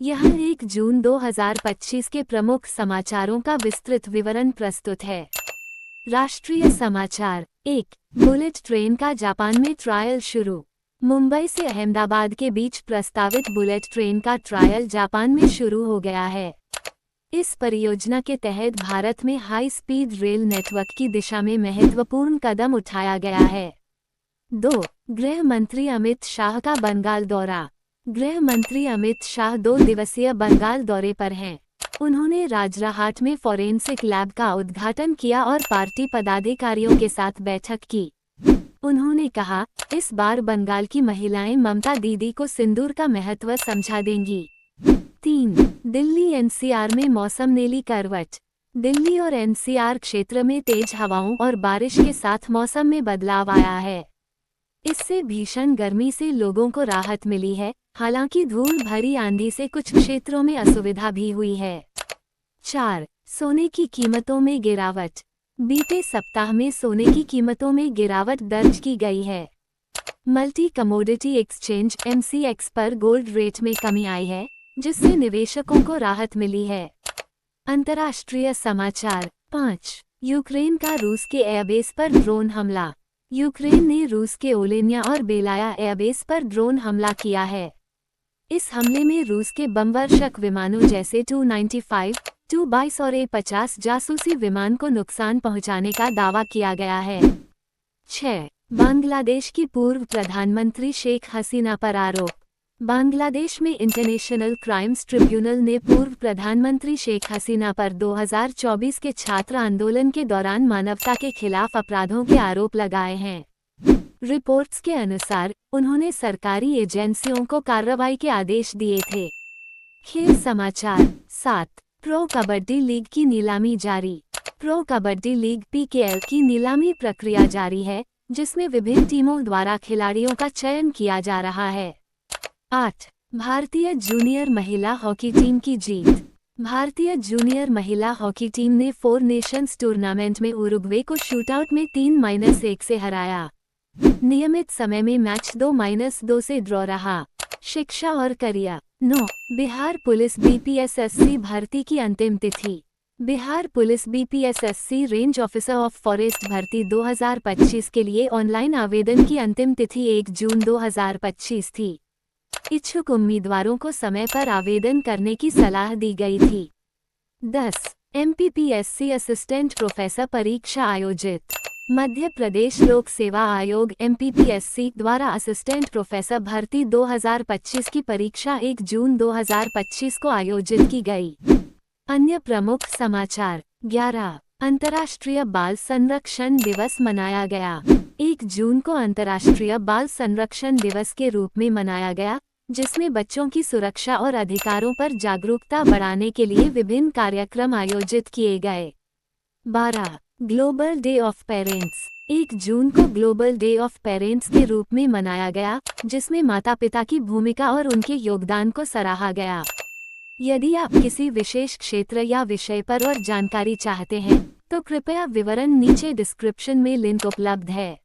यह 1 जून 2025 के प्रमुख समाचारों का विस्तृत विवरण प्रस्तुत है। राष्ट्रीय समाचार। 1. बुलेट ट्रेन का जापान में ट्रायल शुरू। मुंबई से अहमदाबाद के बीच प्रस्तावित बुलेट ट्रेन का ट्रायल जापान में शुरू हो गया है। इस परियोजना के तहत भारत में हाई स्पीड रेल नेटवर्क की दिशा में महत्वपूर्ण कदम उठाया गया है। 2. गृह मंत्री अमित शाह का बंगाल दौरा। गृह मंत्री अमित शाह 2 दिवसीय बंगाल दौरे पर हैं। उन्होंने राजराहाट में फॉरेंसिक लैब का उद्घाटन किया और पार्टी पदाधिकारियों के साथ बैठक की। उन्होंने कहा, इस बार बंगाल की महिलाएं ममता दीदी को सिंदूर का महत्व समझा देंगी। 3. दिल्ली एनसीआर में मौसम ने ली करवट। दिल्ली और एनसीआर क्षेत्र में तेज हवाओं और बारिश के साथ मौसम में बदलाव आया है। इससे भीषण गर्मी से लोगों को राहत मिली है, हालांकि धूल भरी आंधी से कुछ क्षेत्रों में असुविधा भी हुई है। 4. सोने की कीमतों में गिरावट। बीते सप्ताह में सोने की कीमतों में गिरावट दर्ज की गई है। मल्टी कमोडिटी एक्सचेंज (MCX) पर गोल्ड रेट में कमी आई है, जिससे निवेशकों को राहत मिली है। अंतर्राष्ट्रीय समाचार। 5. यूक्रेन का रूस के एयरबेस पर ड्रोन हमला। यूक्रेन ने रूस के ओलेन्या और बेलाया एयरबेस पर ड्रोन हमला किया है। इस हमले में रूस के बमवर्षक विमानों जैसे Tu-95, Tu-22 और A-50 जासूसी विमान को नुकसान पहुंचाने का दावा किया गया है। 6. बांग्लादेश की पूर्व प्रधानमंत्री शेख हसीना पर आरोप। बांग्लादेश में इंटरनेशनल क्राइम्स ट्रिब्यूनल ने पूर्व प्रधानमंत्री शेख हसीना पर 2024 के छात्र आंदोलन के दौरान मानवता के खिलाफ अपराधों के आरोप लगाए हैं। रिपोर्ट्स के अनुसार, उन्होंने सरकारी एजेंसियों को कार्रवाई के आदेश दिए थे। खेल समाचार। 7. प्रो कबड्डी लीग की नीलामी जारी। प्रो कबड्डी लीग (PKL) की नीलामी प्रक्रिया जारी है, जिसमें विभिन्न टीमों द्वारा खिलाड़ियों का चयन किया जा रहा है। 8. भारतीय जूनियर महिला हॉकी टीम की जीत। भारतीय जूनियर महिला हॉकी टीम ने 4 नेशंस टूर्नामेंट में उरुग्वे को शूटआउट में 3-1 से हराया। नियमित समय में मैच 2-2 से ड्रॉ रहा। शिक्षा और करियर। 9. बिहार पुलिस BPSSC भर्ती की अंतिम तिथि। Bihar police BPSSC range officer of forest भर्ती 2025 के लिए ऑनलाइन आवेदन की अंतिम तिथि 1 जून 2025 थी। इच्छुक उम्मीदवारों को समय पर आवेदन करने की सलाह दी गई थी। 10. MPPSC असिस्टेंट प्रोफेसर परीक्षा आयोजित। मध्य प्रदेश लोक सेवा आयोग MPPSC द्वारा असिस्टेंट प्रोफेसर भर्ती 2025 की परीक्षा 1 जून 2025 को आयोजित की गई। अन्य प्रमुख समाचार। 11. अंतर्राष्ट्रीय बाल संरक्षण दिवस मनाया गया। 1 जून को अंतर्राष्ट्रीय बाल संरक्षण दिवस के रूप में मनाया गया, जिसमें बच्चों की सुरक्षा और अधिकारों पर जागरूकता बढ़ाने के लिए विभिन्न कार्यक्रम आयोजित किए गए। 12. Global day of parents. 1 जून को ग्लोबल डे ऑफ पेरेंट्स के रूप में मनाया गया, जिसमें माता-पिता की भूमिका और उनके योगदान को सराहा गया। यदि आप किसी विशेष क्षेत्र या विषय पर और जानकारी चाहते हैं, तो कृपया विवरण नीचे डिस्क्रिप्शन में लिंक उपलब्ध है।